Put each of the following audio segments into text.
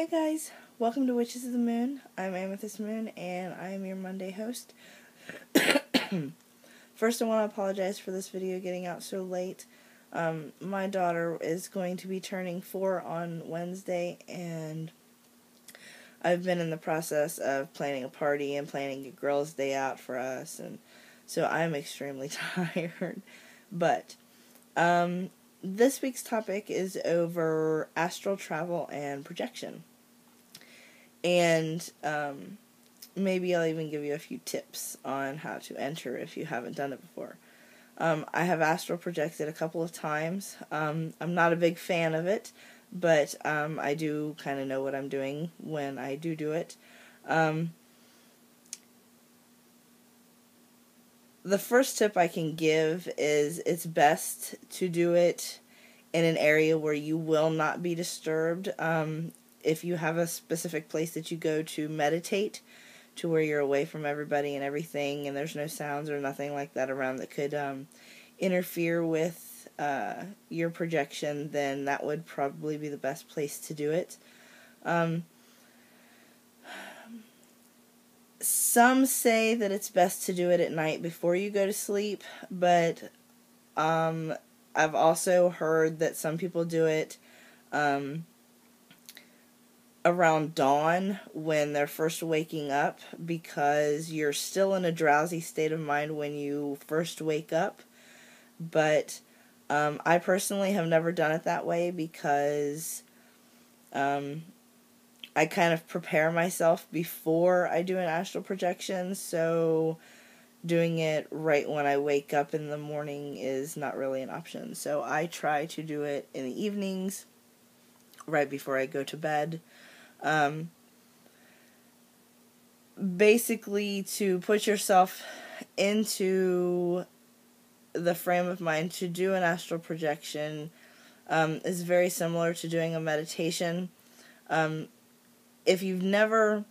guys, welcome to Witches of the Moon. I'm Amethyst Moon, and I am your Monday host. First, I want to apologize for this video getting out so late. My daughter is going to be turning 4 on Wednesday, and I've been in the process of planning a party and planning a girls' day out for us, and so I'm extremely tired. But, this week's topic is over astral travel and projection. And maybe I'll even give you a few tips on how to enter if you haven't done it before. I have astral projected a couple of times. I'm not a big fan of it, but I do kind of know what I'm doing when I do it. The first tip I can give is it's best to do it in an area where you will not be disturbed. If you have a specific place that you go to meditate, to where you're away from everybody and everything, and there's no sounds or nothing like that around that could interfere with your projection, then that would probably be the best place to do it. Some say that it's best to do it at night before you go to sleep, but I've also heard that some people do it around dawn when they're first waking up, because you're still in a drowsy state of mind when you first wake up. But I personally have never done it that way, because I kind of prepare myself before I do an astral projection, so doing it right when I wake up in the morning is not really an option. So I try to do it in the evenings, right before I go to bed. Basically, to put yourself into the frame of mind to do an astral projection is very similar to doing a meditation. If you've never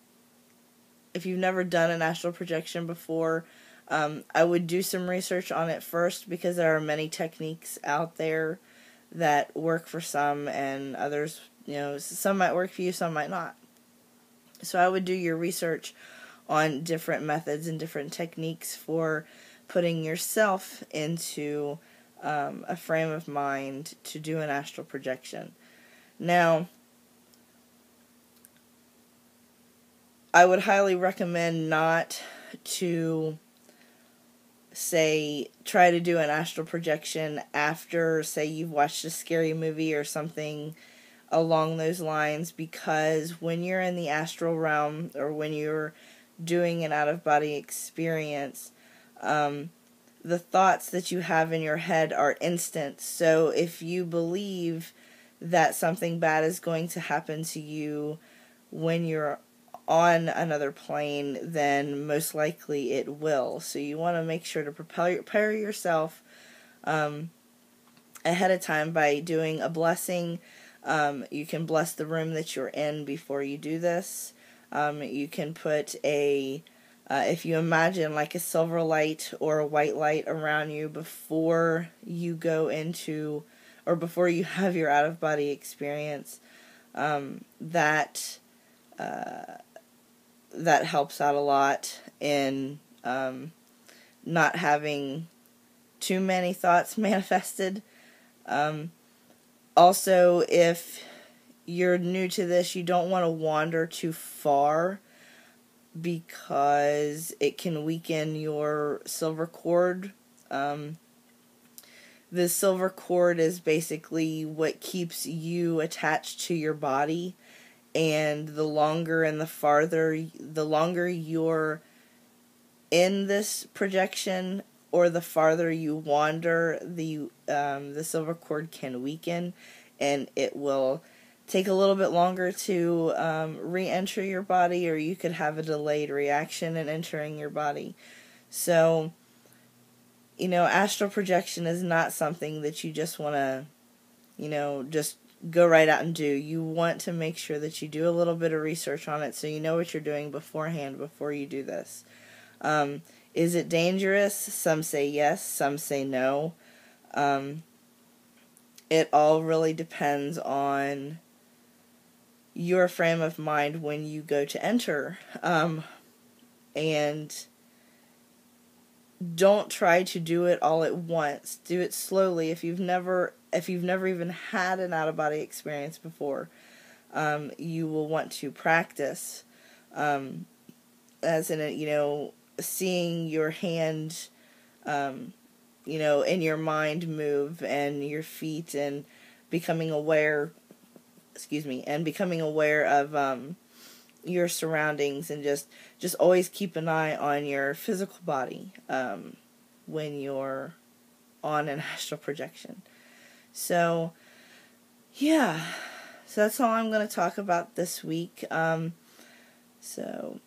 done an astral projection before, I would do some research on it first, because there are many techniques out there that work for some, and others, some might work for you, some might not. So I would do your research on different methods and different techniques for putting yourself into a frame of mind to do an astral projection. Now, I would highly recommend not to, try to do an astral projection after, you've watched a scary movie or something along those lines, because when you're in the astral realm, or when you're doing an out-of-body experience, the thoughts that you have in your head are instant. So if you believe that something bad is going to happen to you when you're on another plane, then most likely it will. So you want to make sure to prepare yourself ahead of time by doing a blessing. You can bless the room that you're in before you do this. You can put if you imagine like a silver light or a white light around you before you go into, or before you have your out-of-body experience, that helps out a lot in not having too many thoughts manifested. Also, if you're new to this, you don't want to wander too far, because it can weaken your silver cord. The silver cord is basically what keeps you attached to your body, and the longer you're in this projection, or the farther you wander, the silver cord can weaken, and it will take a little bit longer to re-enter your body, or you could have a delayed reaction in entering your body. So, astral projection is not something that you just want to, just go right out and do. You want to make sure that you do a little bit of research on it, so you know what you're doing beforehand before you do this. Is it dangerous? Some say yes, some say no. It all really depends on your frame of mind when you go to enter. And don't try to do it all at once. Do it slowly. If you've never even had an out-of-body experience before, you will want to practice, as in, seeing your hand, in your mind move, and your feet, and becoming aware of your surroundings, and just always keep an eye on your physical body when you're on an astral projection. So, yeah. So that's all I'm going to talk about this week. So,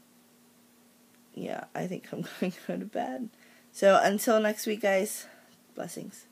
yeah, I think I'm going to go to bed. So until next week, guys, blessings.